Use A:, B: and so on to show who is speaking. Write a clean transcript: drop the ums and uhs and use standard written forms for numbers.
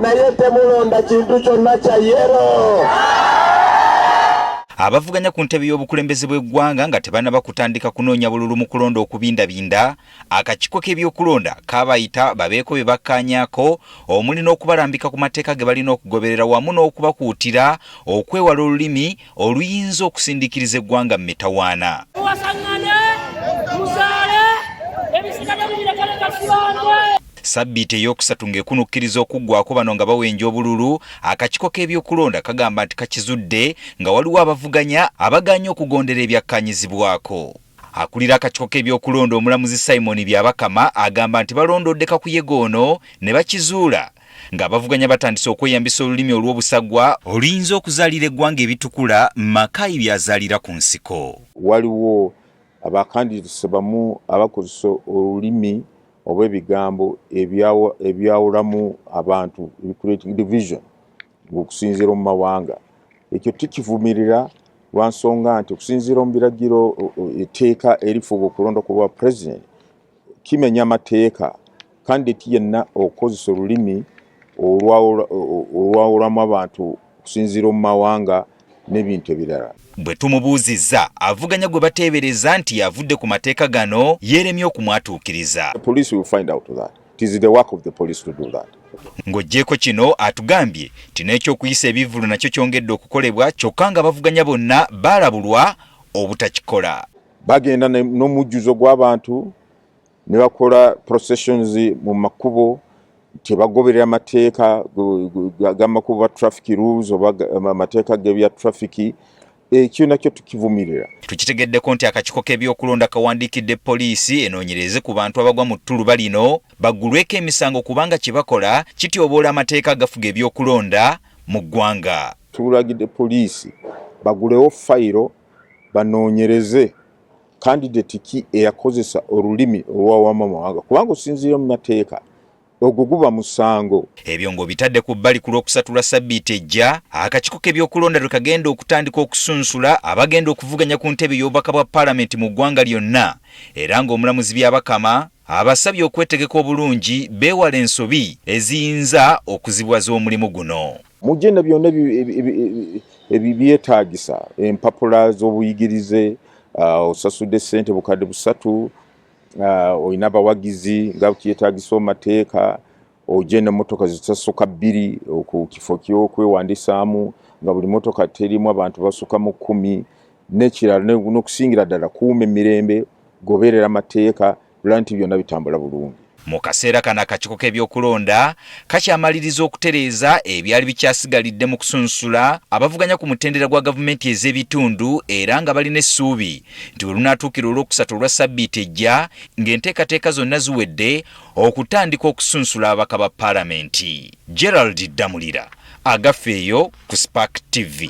A: naye temulonda kintu kyonna kya yero.
B: Abavuganya ku ntebe y'obukulembeze bw'eggwanga nga tebanaba kutandika kunoonya bululu mu kulonda okubindabinda, akakiiko k'ebyokulonda kabayita babeeko bye bakkaanyaako omuli n'okubalambika ku mateeka ge balina okugoberera wamu n'okubakuutira okwewala olulimi oluyinza okusindikiriza eggwanga mu mitawaana. Sabbiiti ey'okusatu ng'ekunukkiriza okuggwako bano nga bawenja obululu, akakiiko k'ebyokulonda kagamba nti kakizudde nga waliwo abavuganya abaganya okugondera ebyakkaanyizibwako. Akulira akakiiko k'ebyokulonda omulamuzi Simon Byabakama agamba nti balondodde kakuyege ono ne bakizuula ng'abavuganya batandise okweyambisa olulimi olw'obusagwa oluyinza okuzaalira eggwanga ebitukula Makayi byazaalira ku nsiko.
C: Waliwo abakandidate bamu abakozesa olulimi oba ebigambo ebyawulamu abantu, creating division okusinziira mu mawanga. Ekyo tukivumirira lwa nsonga nti okusinziira mu biragiro etteeka erifuga okulonda ku bwa president kimenya amateeka, kandidate yenna okukozesa olulimi olwawulamu abantu okusinziira mu mawanga n'ebintu ebirala.
B: Bwe tumubuuzizza avuganya gwe bateebereza nti yavudde ku mateeka gano yeeremye okumwatuukiriza.
C: The police will find out that. It is the work of the police to do that.
B: Ng'oggyeko kino atugambye nti n'ekyokuyisa ebivvulu nakyo kyongedde okukolebwa kyokka nga bavuganya bonna baalabulwa obutakikola.
C: Bagenda n'omujjuzo gw'abantu ne bakola processions mu makubo, tebagoberera amateeka g'amakubo traffic rules oba amateeka g'ebya traffic. Ekyo nakyo tukivumirira.
B: Tukitegeddeko nti akakiiko k'ebyokulonda kawandiikidde poliisi enoonyereze ku bantu abagwa mu ttuluba lino baggulweko emisango kubanga kye bakola kityoboola amateeka agafuga ebyokulonda mu ggwanga.
C: Tulagidde poliisi bagulewo fayiro banoonyereze kandidate ki eyakozesa olulimi olwawama mawanga kubanga osinziira mu mateeka ogwo guba musango.
B: Ebyo ng'obitadde ku bbali ku Lwokusatu lwa Sabbiiti ejja, akakiiko k'ebyokulonda lwe kagenda okutandika okusunsula abagenda okuvuganya ku ntebe y'obubaka bwa paalamenti mu ggwanga lyonna, era ng'omulamuzi Byabakama abasabye okwetegeka obulungi beewala ensobi eziyinza okuzibwaza omulimu guno.
C: Mugenda byonna ebyetaagisa empapula z'obuyigirize, osasudde ssente bukadde busatu, oyina abawagizi nga kyetaagisa amateeka, ogenda motoka zitasoka 2 ku kifo ky'okwewandisaamu nga buli motoka terimu abantu basuka mu 10, n'ekirala n'okusingira ddala kuuma emirembe, goberera amateeka, nti byonna bitambula bulungi.
B: Mu kaseera kano akakiiko k'ebyokulonda kakyamaliriza okutereeza ebyali bikyasigalidde mu kusunsula abavuganya ku mutendera gwa gavumenti ez'ebitundu era nga balina essuubi nti bwe lunaatuukira Olwokusatu olwa Sabbiiti ejja ng'enteekateeka zonna ziwedde okutandika okusunsula ababaka ba paalamenti. Gerald Damulira, Agafeeyo ku Spark TV.